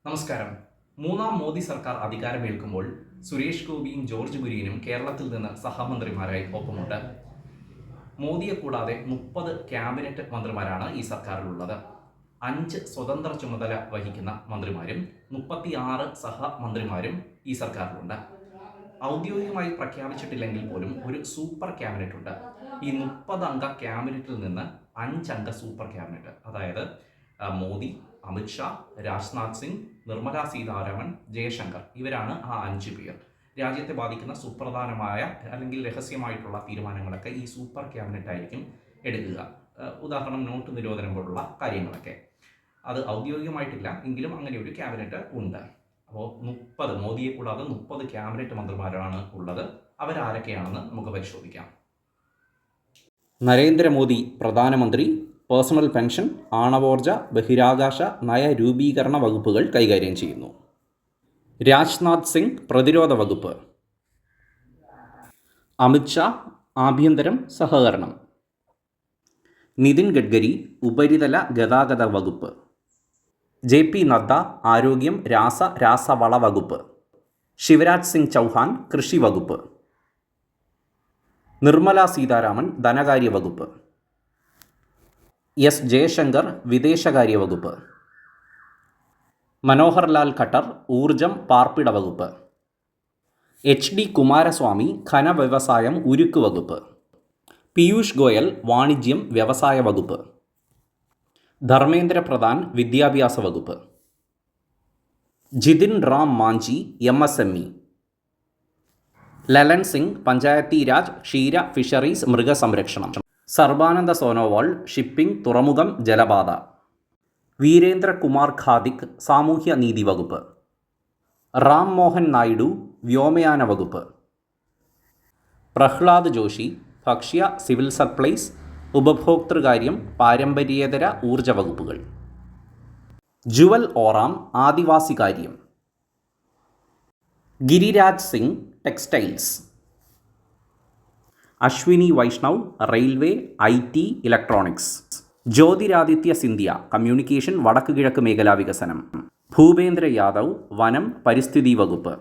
നമസ്കാരം. മൂന്നാം മോദി സർക്കാർ അധികാരമേൽക്കുമ്പോൾ സുരേഷ് ഗോപിയും ജോർജ് കുര്യനും കേരളത്തിൽ നിന്ന് സഹമന്ത്രിമാരായി ഒപ്പമുണ്ട്. മോദിയെ കൂടാതെ 30 ക്യാബിനറ്റ് മന്ത്രിമാരാണ് ഈ സർക്കാരിലുള്ളത്. 5 സ്വതന്ത്ര ചുമതല വഹിക്കുന്ന മന്ത്രിമാരും 36 സഹമന്ത്രിമാരും ഈ സർക്കാരിലുണ്ട്. ഔദ്യോഗികമായി പ്രഖ്യാപിച്ചിട്ടില്ലെങ്കിൽ പോലും ഒരു സൂപ്പർ ക്യാബിനറ്റ് ഉണ്ട്. ഈ 30 അംഗ ക്യാബിനറ്റിൽ നിന്ന് 5 അംഗ സൂപ്പർ ക്യാബിനറ്റ്, അതായത് മോദി, അമിത്ഷാ, രാജ്നാഥ് സിംഗ്, നിർമ്മല സീതാരാമൻ, ജയശങ്കർ, ഇവരാണ് ആ 5 പേർ. രാജ്യത്തെ ബാധിക്കുന്ന സുപ്രധാനമായ അല്ലെങ്കിൽ രഹസ്യമായിട്ടുള്ള തീരുമാനങ്ങളൊക്കെ ഈ സൂപ്പർ ക്യാബിനറ്റ് ആയിരിക്കും എടുക്കുക. ഉദാഹരണം നോട്ട് നിരോധനം പോലുള്ള കാര്യങ്ങളൊക്കെ. അത് ഔദ്യോഗികമായിട്ടില്ല എങ്കിലും അങ്ങനെ ഒരു ക്യാബിനറ്റ് ഉണ്ട്. അപ്പോൾ 30, മോദിയെ കൂടാതെ 30 ക്യാബിനറ്റ് മന്ത്രിമാരാണ് ഉള്ളത്. അവരാരൊക്കെയാണെന്ന് നമുക്ക് പരിശോധിക്കാം. നരേന്ദ്രമോദി പ്രധാനമന്ത്രി പേഴ്സണൽ പെൻഷൻ, ആണവോർജ, ബഹിരാകാശ നയരൂപീകരണ വകുപ്പുകൾ കൈകാര്യം ചെയ്യുന്നു. രാജ്നാഥ് സിംഗ് പ്രതിരോധ വകുപ്പ്. അമിത്ഷാ ആഭ്യന്തരം സഹകരണം. നിതിൻ ഗഡ്കരി ഉപരിതല ഗതാഗത വകുപ്പ്. JP നദ്ദ ആരോഗ്യം രാസവള വകുപ്പ്. ശിവരാജ് സിംഗ് ചൗഹാൻ കൃഷി വകുപ്പ്. നിർമ്മല സീതാരാമൻ ധനകാര്യ വകുപ്പ്. S ജയശങ്കർ വിദേശകാര്യ വകുപ്പ്. മനോഹർ ലാൽ ഖട്ടർ ഊർജം പാർപ്പിട വകുപ്പ്. HD കുമാരസ്വാമി ഖനവ്യവസായം ഉരുക്ക് വകുപ്പ്. പീയൂഷ് ഗോയൽ വാണിജ്യം വ്യവസായ വകുപ്പ്. ധർമ്മേന്ദ്ര പ്രധാൻ വിദ്യാഭ്യാസ വകുപ്പ്. ജിതിൻ റാം മാഞ്ചി MSME. ലലൻ സിംഗ് പഞ്ചായത്തി രാജ് ക്ഷീര ഫിഷറീസ് മൃഗസംരക്ഷണം. സർബാനന്ദ സോനോവാൾ ഷിപ്പിംഗ് തുറമുഖം ജലപാത. വീരേന്ദ്ര കുമാർ ഖാദിക് സാമൂഹ്യ നീതി വകുപ്പ്. റാം മോഹൻ നായിഡു വ്യോമയാന വകുപ്പ്. പ്രഹ്ലാദ് ജോഷി ഭക്ഷ്യ സിവിൽ സപ്ലൈസ് ഉപഭോക്തൃകാര്യം പാരമ്പര്യേതര ഊർജ വകുപ്പുകൾ. ജുവൽ ഓറാം ആദിവാസി കാര്യം. Giriraj Singh textiles. Ashwini Vaishnaw railway IT electronics. Jyotiraditya Scindia communication വടക്ക് കിഴക്ക് മേഖലാ വികസനം. ഭൂപേന്ദ്ര യാദവ് വനം പരിസ്ഥിതി വകുപ്പ്.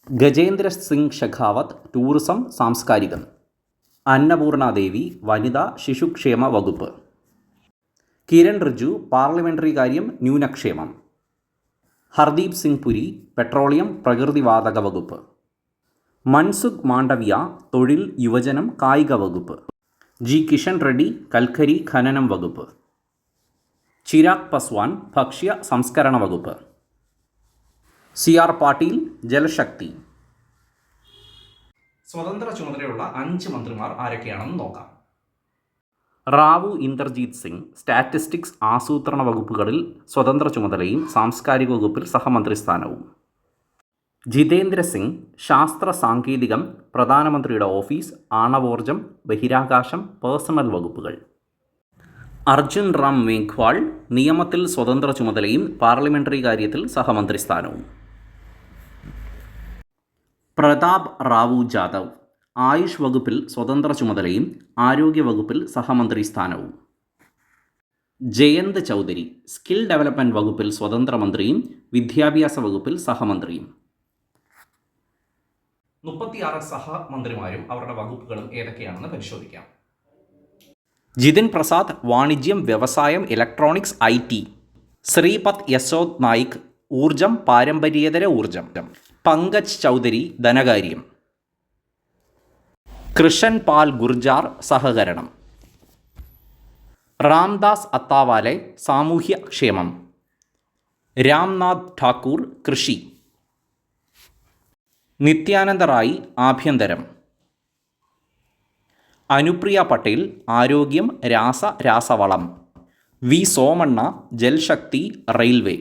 ഗജേന്ദ്ര സിംഗ് ഷെഖാവത്ത് ടൂറിസം സാംസ്കാരികം. അന്നപൂർണ ദേവി വനിതാ ശിശുക്ഷേമ വകുപ്പ്. കിരൺ റിജു പാർലമെൻ്ററി കാര്യം ന്യൂനക്ഷേമം. ഹർദീപ് സിംഗ് പുരി പെട്രോളിയം പ്രകൃതിവാതക വകുപ്പ്. മൻസുഖ് മാണ്ഡവ്യ തൊഴിൽ യുവജനം കായിക വകുപ്പ്. G കിഷൻ റെഡ്ഡി കൽക്കരി ഖനനം വകുപ്പ്. ചിരാഗ് പസ്വാൻ ഭക്ഷ്യ സംസ്കരണ വകുപ്പ്. CR പാട്ടീൽ ജലശക്തി. സ്വതന്ത്ര ചുമതലയുള്ള 5 മന്ത്രിമാർ ആരൊക്കെയാണെന്ന് നോക്കാം. റാവു ഇന്ദർജീത് സിംഗ് സ്റ്റാറ്റിസ്റ്റിക്സ് ആസൂത്രണ വകുപ്പുകളിൽ സ്വതന്ത്ര ചുമതലയും സാംസ്കാരിക വകുപ്പിൽ സഹമന്ത്രി സ്ഥാനവും. ജിതേന്ദ്ര സിംഗ് ശാസ്ത്ര സാങ്കേതികം പ്രധാനമന്ത്രിയുടെ ഓഫീസ് ആണവോർജം ബഹിരാകാശം പേഴ്സണൽ വകുപ്പുകൾ. അർജുൻ റാം മേഘ്വാൾ നിയമത്തിൽ സ്വതന്ത്ര ചുമതലയും പാർലമെൻ്ററി കാര്യത്തിൽ സഹമന്ത്രി സ്ഥാനവും. പ്രതാപ് റാവു ജാദവ് ആയുഷ് വകുപ്പിൽ സ്വതന്ത്ര ചുമതലയും ആരോഗ്യ വകുപ്പിൽ സഹമന്ത്രി സ്ഥാനവും. ജയന്ത് ചൗധരി സ്കിൽ ഡെവലപ്മെൻറ്റ് വകുപ്പിൽ സ്വതന്ത്ര മന്ത്രിയും വിദ്യാഭ്യാസ വകുപ്പിൽ സഹമന്ത്രിയും. 36 സഹമന്ത്രിമാരും അവരുടെ വകുപ്പുകളും ഏതൊക്കെയാണെന്ന് പരിശോധിക്കാം. ജിതിൻ പ്രസാദ് വാണിജ്യം വ്യവസായം ഇലക്ട്രോണിക്സ് IT. ശ്രീപത് യശോദ് നായിക് ഊർജം പാരമ്പര്യേതര ഊർജം. പങ്കജ് ചൗധരി ധനകാര്യം. കൃഷൻ പാൽ ഗുർജാർ സഹകരണം. രാംദാസ് അത്താവാലെ സാമൂഹ്യ ക്ഷേമം. രാംനാഥ് ഠാക്കൂർ കൃഷി. നിത്യാനന്ദ റായ് ആഭ്യന്തരം. അനുപ്രിയ പട്ടേൽ ആരോഗ്യം രാസവളം. V Somanna Jal Shakti railway.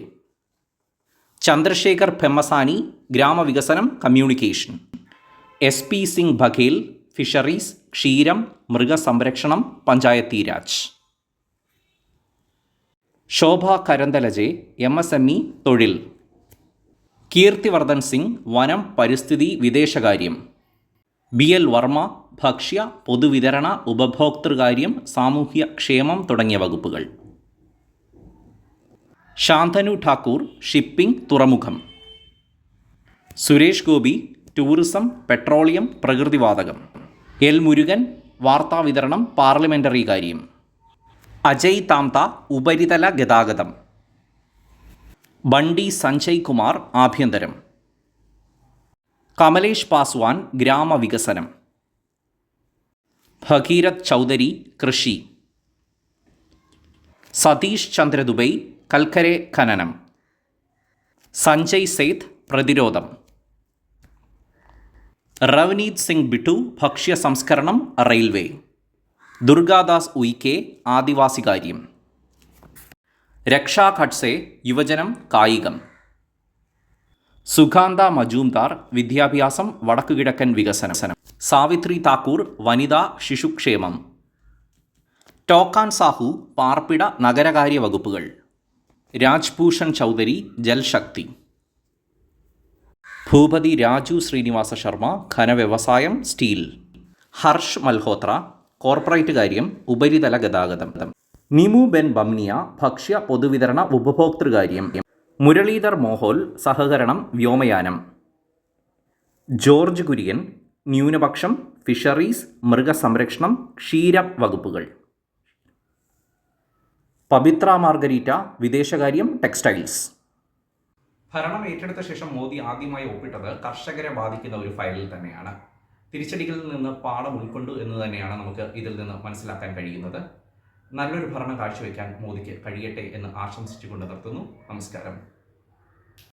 ചന്ദ്രശേഖർ പെമ്മസാനി ഗ്രാമവികസനം communication. SP Singh Baghel fisheries ക്ഷീരം മൃഗസംരക്ഷണം പഞ്ചായത്തി രാജ്. ശോഭ കരന്തലജെ MSME തൊഴിൽ. കീർത്തിവർദ്ധൻ സിംഗ് വനം പരിസ്ഥിതി വിദേശകാര്യം. BL വർമ്മ ഭക്ഷ്യ പൊതുവിതരണ ഉപഭോക്തൃകാര്യം സാമൂഹ്യ ക്ഷേമം തുടങ്ങിയ വകുപ്പുകൾ. ശാന്തനു ഠാക്കൂർ ഷിപ്പിംഗ് തുറമുഖം. സുരേഷ് ഗോപി ടൂറിസം പെട്രോളിയം പ്രകൃതിവാതകം. എൽ മുരുകൻ വാർത്താവിതരണം പാർലമെൻ്ററി കാര്യം. അജയ് താംത ഉപരിതല ഗതാഗതം. ബണ്ടി സഞ്ജയ് കുമാർ ആഭ്യന്തരം. കമലേഷ് പാസ്വാൻ ഗ്രാമവികസനം. ഭഗീരഥ് ചൗധരി കൃഷി. സതീഷ് ചന്ദ്ര ദുബൈ കൽക്കരെ ഖനനം. സഞ്ജയ് സേത്ത് പ്രതിരോധം. റവനീത് സിംഗ് ബിട്ടു ഭക്ഷ്യ സംസ്കരണം റെയിൽവേ. ദുർഗാദാസ് ഉയിക്കെ ആദിവാസികാര്യം. രക്ഷാ ഖഡ്സെ യുവജനം കായികം. സുഗാന്ത മജൂംദാർ വിദ്യാഭ്യാസം വടക്കുകിഴക്കൻ വികസനം. സാവിത്രി താക്കൂർ വനിതാ ശിശുക്ഷേമം. ടോക്കാൻ സാഹു പാർപ്പിട നഗരകാര്യ വകുപ്പുകൾ. രാജ്ഭൂഷൺ ചൗധരി ജൽശക്തി. ഭൂപതി രാജു ശ്രീനിവാസ ശർമ്മ ഖനവ്യവസായം സ്റ്റീൽ. ഹർഷ് മൽഹോത്ര കോർപ്പറേറ്റ് കാര്യം ഉപരിതല ഗതാഗതം. നിമു ബെൻ ബംനിയ ഭക്ഷ്യ പൊതുവിതരണ ഉപഭോക്തൃകാര്യം. മുരളീധർ മോഹോൽ സഹകരണം വ്യോമയാനം. ജോർജ് കുര്യൻ ന്യൂനപക്ഷം ഫിഷറീസ് മൃഗസംരക്ഷണം ക്ഷീര വകുപ്പുകൾ. പവിത്ര മാർഗരീറ്റ വിദേശകാര്യം ടെക്സ്റ്റൈൽസ്. ഭരണം ഏറ്റെടുത്ത ശേഷം മോദി ആദ്യമായി ഒപ്പിട്ടത് കർഷകരെ ബാധിക്കുന്ന ഒരു ഫയലിൽ തന്നെയാണ്. തിരിച്ചടികളിൽ നിന്ന് പാഠം ഉൾക്കൊണ്ടു എന്ന് തന്നെയാണ് നമുക്ക് ഇതിൽ നിന്ന് മനസ്സിലാക്കാൻ കഴിയുന്നത്. നല്ലൊരു ഭരണം കാഴ്ചവെക്കാൻ മോദിക്ക് കഴിയട്ടെ എന്ന് ആശംസിച്ചുകൊണ്ട് നിർത്തുന്നു. നമസ്കാരം.